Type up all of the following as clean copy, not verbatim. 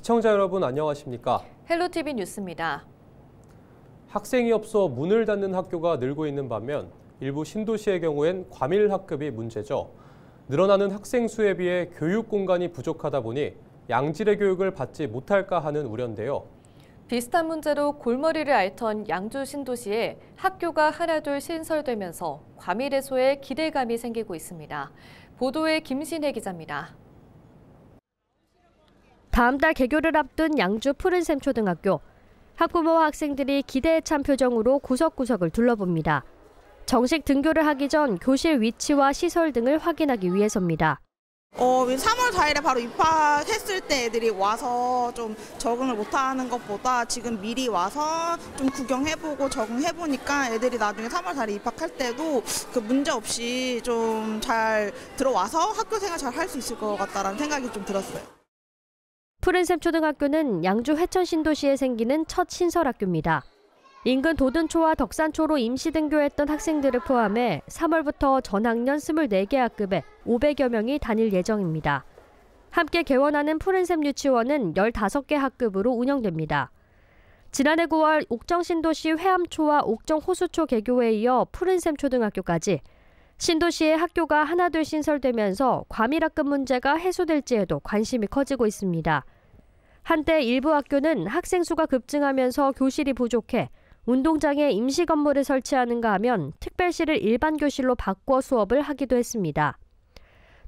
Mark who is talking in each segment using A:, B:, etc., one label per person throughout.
A: 시청자 여러분 안녕하십니까?
B: 헬로티비 뉴스입니다.
A: 학생이 없어 문을 닫는 학교가 늘고 있는 반면 일부 신도시의 경우엔 과밀 학급이 문제죠. 늘어나는 학생 수에 비해 교육 공간이 부족하다 보니 양질의 교육을 받지 못할까 하는 우려인데요.
B: 비슷한 문제로 골머리를 앓던 양주 신도시에 학교가 하나둘 신설되면서 과밀 해소에 기대감이 생기고 있습니다. 보도에 김신혜 기자입니다.
C: 다음 달 개교를 앞둔 양주 푸른샘 초등학교. 학부모와 학생들이 기대에 찬 표정으로 구석구석을 둘러봅니다. 정식 등교를 하기 전 교실 위치와 시설 등을 확인하기 위해서입니다.
D: 3월 4일에 바로 입학했을 때 애들이 와서 좀 적응을 못하는 것보다 지금 미리 와서 좀 구경해보고 적응해보니까 애들이 나중에 3월 4일에 입학할 때도 그 문제 없이 좀 잘 들어와서 학교 생활 잘 할 수 있을 것 같다라는 생각이 좀 들었어요.
C: 푸른샘 초등학교는 양주 회천 신도시에 생기는 첫 신설학교입니다. 인근 도든초와 덕산초로 임시 등교했던 학생들을 포함해 3월부터 전학년 24개 학급에 500여 명이 다닐 예정입니다. 함께 개원하는 푸른샘 유치원은 15개 학급으로 운영됩니다. 지난해 9월 옥정 신도시 회암초와 옥정 호수초 개교에 이어 푸른샘 초등학교까지 신도시의 학교가 하나둘 신설되면서 과밀 학급 문제가 해소될지에도 관심이 커지고 있습니다. 한때 일부 학교는 학생 수가 급증하면서 교실이 부족해 운동장에 임시 건물을 설치하는가 하면 특별실을 일반 교실로 바꿔 수업을 하기도 했습니다.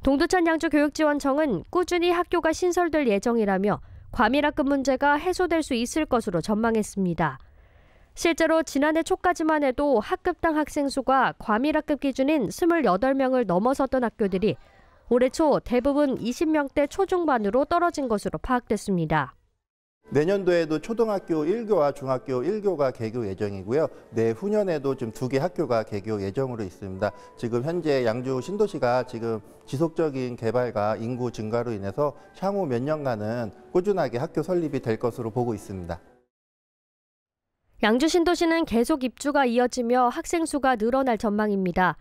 C: 동두천 양주교육지원청은 꾸준히 학교가 신설될 예정이라며 과밀 학급 문제가 해소될 수 있을 것으로 전망했습니다. 실제로 지난해 초까지만 해도 학급당 학생 수가 과밀 학급 기준인 28명을 넘어섰던 학교들이 올해 초 대부분 20명대 초중반으로 떨어진 것으로 파악됐습니다.
E: 내년도에도 초등학교 1교와 중학교 1교가 개교 예정이고요. 내후년에도 지금 2개 학교가 개교 예정으로 있습니다. 지금 현재 양주 신도시가 지금 지속적인 개발과 인구 증가로 인해서 향후 몇 년간은 꾸준하게 학교 설립이 될 것으로 보고 있습니다.
C: 양주 신도시는 계속 입주가 이어지며 학생 수가 늘어날 전망입니다.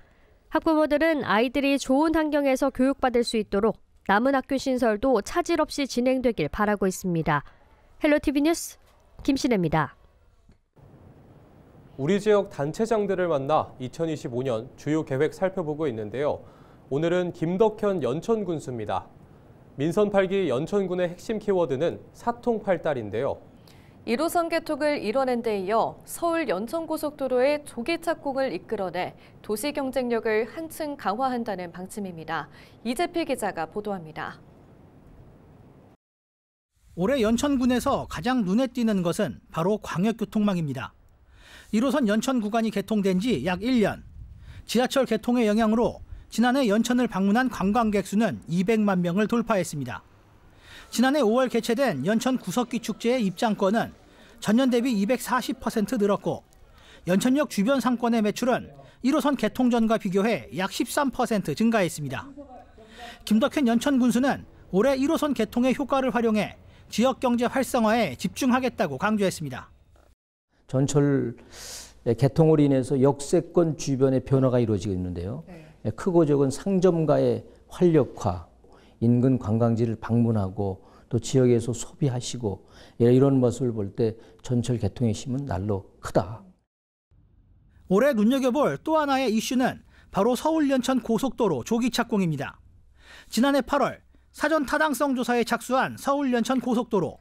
C: 학부모들은 아이들이 좋은 환경에서 교육받을 수 있도록 남은 학교 신설도 차질 없이 진행되길 바라고 있습니다. 헬로티비 뉴스 김신혜입니다.
A: 우리 지역 단체장들을 만나 2025년 주요 계획 살펴보고 있는데요. 오늘은 김덕현 연천군수입니다. 민선 8기 연천군의 핵심 키워드는 사통팔달인데요.
B: 1호선 개통을 이뤄낸 데 이어 서울 연천고속도로의 조기 착공을 이끌어내 도시 경쟁력을 한층 강화한다는 방침입니다. 이재필 기자가 보도합니다.
F: 올해 연천군에서 가장 눈에 띄는 것은 바로 광역교통망입니다. 1호선 연천 구간이 개통된 지 약 1년. 지하철 개통의 영향으로 지난해 연천을 방문한 관광객 수는 200만 명을 돌파했습니다. 지난해 5월 개최된 연천 구석기 축제의 입장권은 전년 대비 240% 늘었고 연천역 주변 상권의 매출은 1호선 개통 전과 비교해 약 13% 증가했습니다. 김덕현 연천군수는 올해 1호선 개통의 효과를 활용해 지역경제 활성화에 집중하겠다고 강조했습니다.
G: 전철 개통으로 인해서 역세권 주변의 변화가 이루어지고 있는데요. 크고 적은 상점가의 활력화, 인근 관광지를 방문하고 또 지역에서 소비하시고 이런 모습을 볼 때 전철 개통의 힘은 날로 크다.
F: 올해 눈여겨볼 또 하나의 이슈는 바로 서울 연천 고속도로 조기 착공입니다. 지난해 8월 사전 타당성 조사에 착수한 서울 연천 고속도로.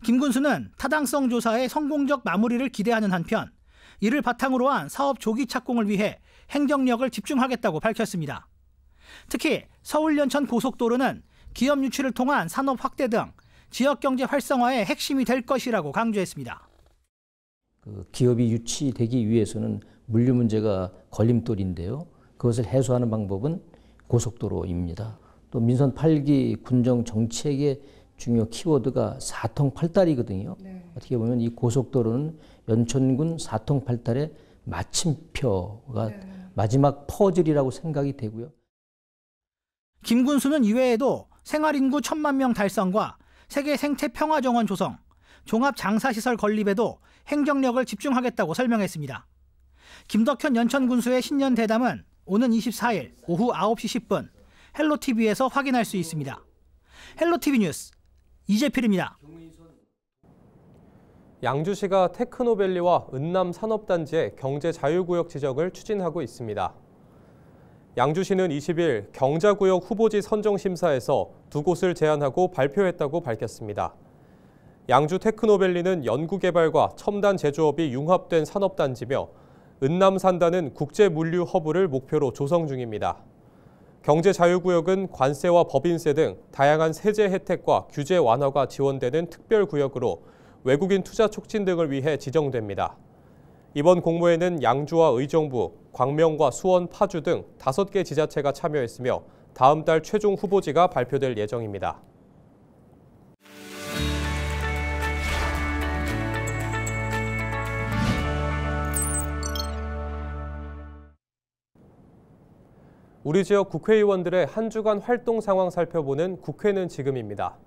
F: 김 군수는 타당성 조사의 성공적 마무리를 기대하는 한편 이를 바탕으로 한 사업 조기 착공을 위해 행정력을 집중하겠다고 밝혔습니다. 특히 서울 연천 고속도로는 기업 유치를 통한 산업 확대 등 지역경제 활성화의 핵심이 될 것이라고 강조했습니다.
G: 기업이 유치되기 위해서는 물류 문제가 걸림돌인데요. 그것을 해소하는 방법은 고속도로입니다. 또 민선 8기 군정 정책의 중요 키워드가 사통팔달이거든요. 어떻게 보면 이 고속도로는 연천군 사통팔달의 마침표가 마지막 퍼즐이라고 생각이 되고요.
F: 김 군수는 이외에도 생활인구 1000만 명 달성과 세계 생태평화정원 조성, 종합장사시설 건립에도 행정력을 집중하겠다고 설명했습니다. 김덕현 연천군수의 신년 대담은 오는 24일 오후 9시 10분 헬로티비에서 확인할 수 있습니다. 헬로티비 뉴스 이재필입니다.
A: 양주시가 테크노밸리와 은남 산업단지의 경제 자유구역 지정을 추진하고 있습니다. 양주시는 20일 경자구역 후보지 선정 심사에서 두 곳을 제안하고 발표했다고 밝혔습니다. 양주 테크노밸리는 연구개발과 첨단 제조업이 융합된 산업단지며 은남 산단은 국제물류 허브를 목표로 조성 중입니다. 경제자유구역은 관세와 법인세 등 다양한 세제 혜택과 규제 완화가 지원되는 특별구역으로 외국인 투자 촉진 등을 위해 지정됩니다. 이번 공모에는 양주와 의정부, 광명과 수원, 파주 등 5개 지자체가 참여했으며 다음 달 최종 후보지가 발표될 예정입니다. 우리 지역 국회의원들의 한 주간 활동 상황 살펴보는 국회는 지금입니다.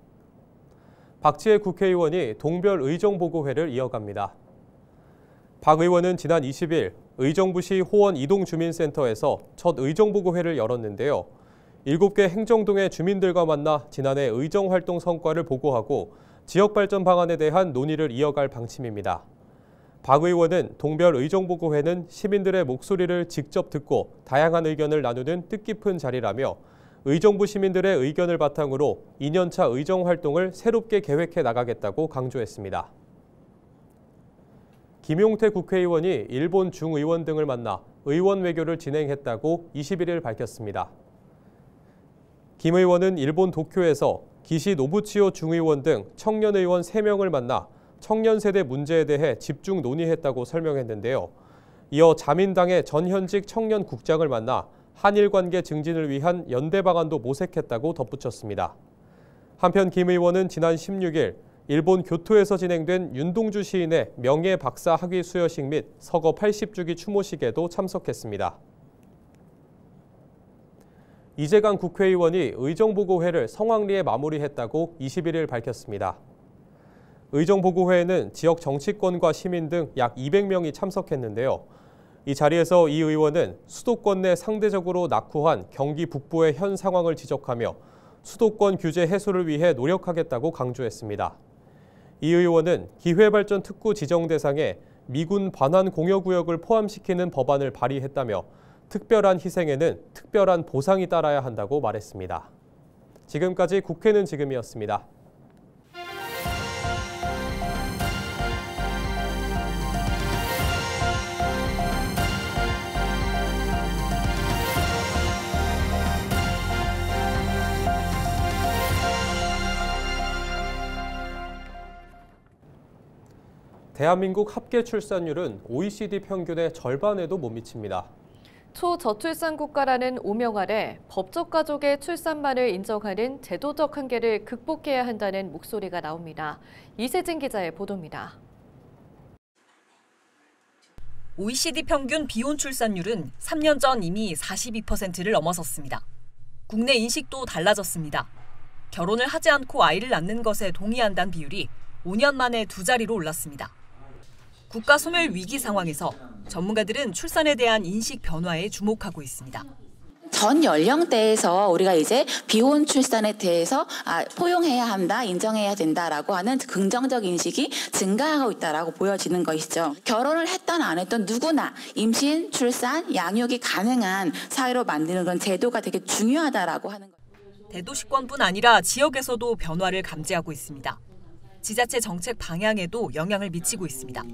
A: 박지혜 국회의원이 동별 의정보고회를 이어갑니다. 박 의원은 지난 20일 의정부시 호원 이동주민센터에서 첫 의정보고회를 열었는데요. 7개 행정동의 주민들과 만나 지난해 의정활동 성과를 보고하고 지역발전 방안에 대한 논의를 이어갈 방침입니다. 박 의원은 동별 의정보고회는 시민들의 목소리를 직접 듣고 다양한 의견을 나누는 뜻깊은 자리라며 의정부 시민들의 의견을 바탕으로 2년차 의정활동을 새롭게 계획해 나가겠다고 강조했습니다. 김용태 국회의원이 일본 중의원 등을 만나 의원 외교를 진행했다고 21일 밝혔습니다. 김 의원은 일본 도쿄에서 기시 노부치오 중의원 등 청년 의원 3명을 만나 청년 세대 문제에 대해 집중 논의했다고 설명했는데요. 이어 자민당의 전현직 청년 국장을 만나 한일 관계 증진을 위한 연대 방안도 모색했다고 덧붙였습니다. 한편 김 의원은 지난 16일 일본 교토에서 진행된 윤동주 시인의 명예 박사 학위 수여식 및 서거 80주기 추모식에도 참석했습니다. 이재강 국회의원이 의정보고회를 성황리에 마무리했다고 21일 밝혔습니다. 의정보고회에는 지역 정치권과 시민 등 약 200명이 참석했는데요. 이 자리에서 이 의원은 수도권 내 상대적으로 낙후한 경기 북부의 현 상황을 지적하며 수도권 규제 해소를 위해 노력하겠다고 강조했습니다. 이 의원은 기회발전 특구 지정 대상에 미군 반환 공여구역을 포함시키는 법안을 발의했다며 특별한 희생에는 특별한 보상이 따라야 한다고 말했습니다. 지금까지 국회는 지금이었습니다. 대한민국 합계 출산율은 OECD 평균의 절반에도 못 미칩니다.
B: 초저출산 국가라는 오명 아래 법적 가족의 출산만을 인정하는 제도적 한계를 극복해야 한다는 목소리가 나옵니다. 이세진 기자의 보도입니다.
H: OECD 평균 비혼 출산율은 3년 전 이미 42%를 넘어섰습니다. 국내 인식도 달라졌습니다. 결혼을 하지 않고 아이를 낳는 것에 동의한다는 비율이 5년 만에 2자리로 올랐습니다. 국가 소멸 위기 상황에서 전문가들은 출산에 대한 인식 변화에 주목하고 있습니다.
I: 전 연령대에서 우리가 이제 비혼 출산에 대해서 포용해야 한다, 인정해야 된다라고 하는 긍정적 인식이 증가하고 있다라고 보여지는 것이죠. 결혼을 했던 안 했던 누구나 임신, 출산, 양육이 가능한 사회로 만드는 그런 제도가 되게 중요하다라고 하는 거죠.
H: 대도시권뿐 아니라 지역에서도 변화를 감지하고 있습니다. 지자체 정책 방향에도 영향을 미치고 있습니다.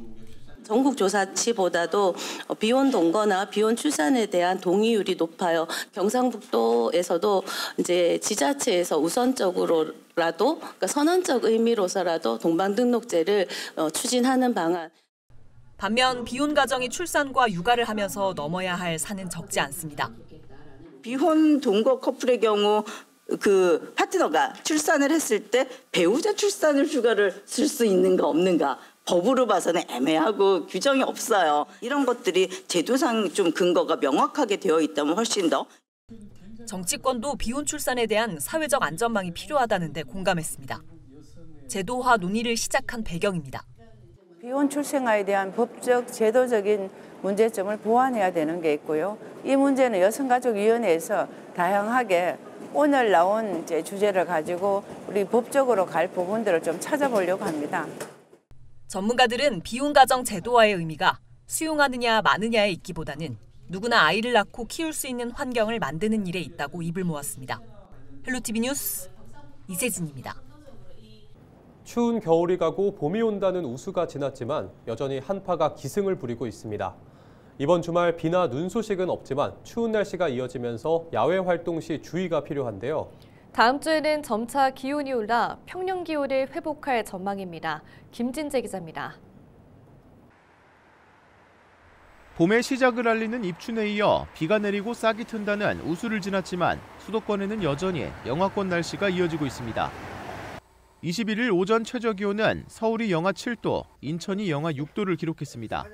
J: 전국 조사치보다도 비혼 동거나 비혼 출산에 대한 동의율이 높아요. 경상북도에서도 이제 지자체에서 우선적으로라도 그러니까 선언적 의미로서라도 동방등록제를 추진하는 방안.
H: 반면 비혼 가정이 출산과 육아를 하면서 넘어야 할 산은 적지 않습니다.
K: 비혼 동거 커플의 경우 그 파트너가 출산을 했을 때 배우자 출산을 휴가를 쓸 수 있는가 없는가. 법으로 봐서는 애매하고 규정이 없어요. 이런 것들이 제도상 좀 근거가 명확하게 되어 있다면 훨씬 더.
H: 정치권도 비혼 출산에 대한 사회적 안전망이 필요하다는데 공감했습니다. 제도화 논의를 시작한 배경입니다.
L: 비혼 출생아에 대한 법적, 제도적인 문제점을 보완해야 되는 게 있고요. 이 문제는 여성가족위원회에서 다양하게 오늘 나온 이제 주제를 가지고 우리 법적으로 갈 부분들을 좀 찾아보려고 합니다.
H: 전문가들은 비혼 가정 제도화의 의미가 수용하느냐 마느냐에 있기보다는 누구나 아이를 낳고 키울 수 있는 환경을 만드는 일에 있다고 입을 모았습니다. 헬로티비 뉴스 이세진입니다.
A: 추운 겨울이 가고 봄이 온다는 우수가 지났지만 여전히 한파가 기승을 부리고 있습니다. 이번 주말 비나 눈 소식은 없지만 추운 날씨가 이어지면서 야외 활동 시 주의가 필요한데요.
B: 다음 주에는 점차 기온이 올라 평년 기온을 회복할 전망입니다. 김진재 기자입니다.
M: 봄의 시작을 알리는 입춘에 이어 비가 내리고 싹이 튼다는 우수를 지났지만 수도권에는 여전히 영하권 날씨가 이어지고 있습니다. 21일 오전 최저기온은 서울이 영하 7도, 인천이 영하 6도를 기록했습니다.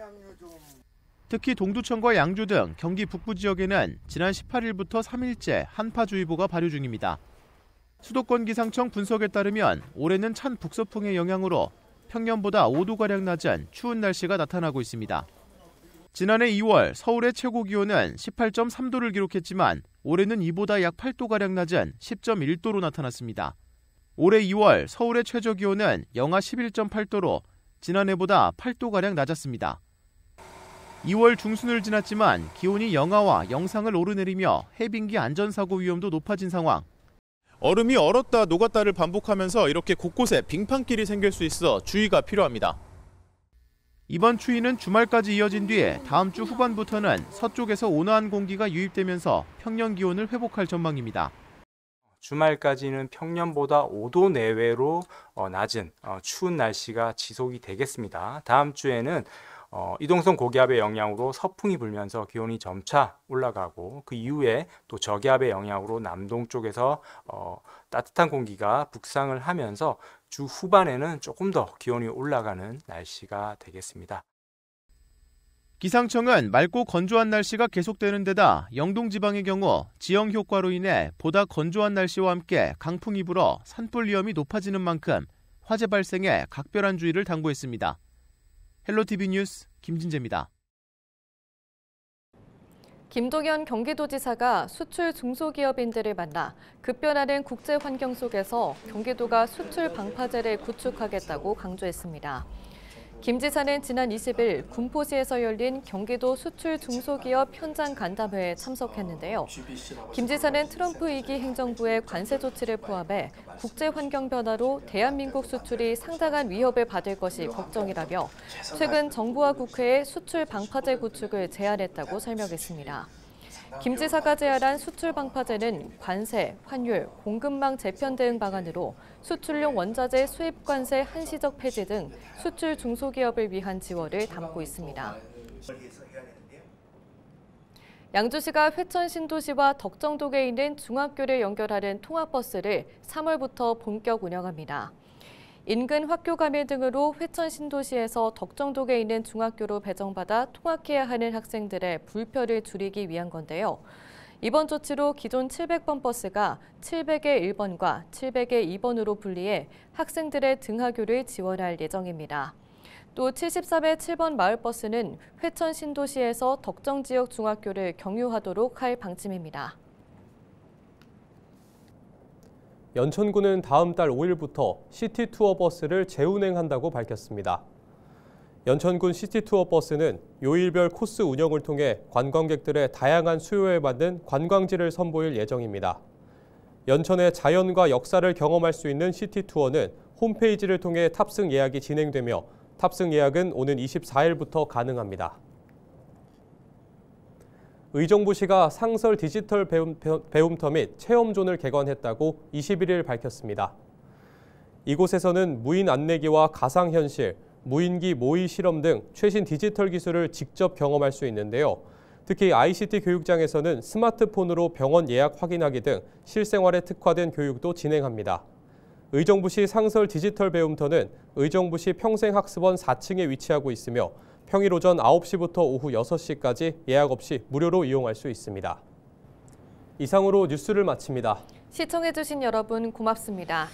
M: 특히 동두천과 양주 등 경기 북부 지역에는 지난 18일부터 3일째 한파주의보가 발효 중입니다. 수도권 기상청 분석에 따르면 올해는 찬 북서풍의 영향으로 평년보다 5도가량 낮은 추운 날씨가 나타나고 있습니다. 지난해 2월 서울의 최고 기온은 18.3도를 기록했지만 올해는 이보다 약 8도가량 낮은 10.1도로 나타났습니다. 올해 2월 서울의 최저 기온은 영하 11.8도로 지난해보다 8도가량 낮았습니다. 2월 중순을 지났지만 기온이 영하와 영상을 오르내리며 해빙기 안전사고 위험도 높아진 상황. 얼음이 얼었다 녹았다를 반복하면서 이렇게 곳곳에 빙판길이 생길 수 있어 주의가 필요합니다. 이번 추위는 주말까지 이어진 뒤에 다음 주 후반부터는 서쪽에서 온화한 공기가 유입되면서 평년 기온을 회복할 전망입니다.
N: 주말까지는 평년보다 5도 내외로 낮은 추운 날씨가 지속이 되겠습니다. 다음 주에는 이동성 고기압의 영향으로 서풍이 불면서 기온이 점차 올라가고 그 이후에 또 저기압의 영향으로 남동 쪽에서 따뜻한 공기가 북상을 하면서 주 후반에는 조금 더 기온이 올라가는 날씨가 되겠습니다.
M: 기상청은 맑고 건조한 날씨가 계속되는 데다 영동 지방의 경우 지형 효과로 인해 보다 건조한 날씨와 함께 강풍이 불어 산불 위험이 높아지는 만큼 화재 발생에 각별한 주의를 당부했습니다. 헬로티비 뉴스 김진재입니다.
B: 김동연 경기도지사가 수출 중소기업인들을 만나 급변하는 국제 환경 속에서 경기도가 수출 방파제를 구축하겠다고 강조했습니다. 김 지사는 지난 20일 군포시에서 열린 경기도 수출 중소기업 현장 간담회에 참석했는데요. 김 지사는 트럼프 2기 행정부의 관세 조치를 포함해 국제 환경 변화로 대한민국 수출이 상당한 위협을 받을 것이 걱정이라며 최근 정부와 국회에 수출 방파제 구축을 제안했다고 설명했습니다. 김 지사가 제안한 수출 방파제는 관세, 환율, 공급망 재편 대응 방안으로 수출용 원자재 수입 관세 한시적 폐지 등 수출 중소기업을 위한 지원을 담고 있습니다. 양주시가 회천 신도시와 덕정동에 있는 중학교를 연결하는 통학버스를 3월부터 본격 운영합니다. 인근 학교 가밀 등으로 회천 신도시에서 덕정동에 있는 중학교로 배정받아 통학해야 하는 학생들의 불편을 줄이기 위한 건데요. 이번 조치로 기존 700번 버스가 700의 1번과 700의 2번으로 분리해 학생들의 등하교를 지원할 예정입니다. 또 73의 7번 마을버스는 회천 신도시에서 덕정 지역 중학교를 경유하도록 할 방침입니다.
A: 연천군은 다음 달 5일부터 시티투어 버스를 재운행한다고 밝혔습니다. 연천군 시티투어 버스는 요일별 코스 운영을 통해 관광객들의 다양한 수요에 맞는 관광지를 선보일 예정입니다. 연천의 자연과 역사를 경험할 수 있는 시티투어는 홈페이지를 통해 탑승 예약이 진행되며 탑승 예약은 오는 24일부터 가능합니다. 의정부시가 상설 디지털 배움터 및 체험존을 개관했다고 21일 밝혔습니다. 이곳에서는 무인 안내기와 가상현실, 무인기 모의 실험 등 최신 디지털 기술을 직접 경험할 수 있는데요. 특히 ICT 교육장에서는 스마트폰으로 병원 예약 확인하기 등 실생활에 특화된 교육도 진행합니다. 의정부시 상설 디지털 배움터는 의정부시 평생학습원 4층에 위치하고 있으며 평일 오전 9시부터 오후 6시까지 예약 없이 무료로 이용할 수 있습니다. 이상으로 뉴스를 마칩니다.
B: 시청해주신 여러분 고맙습니다.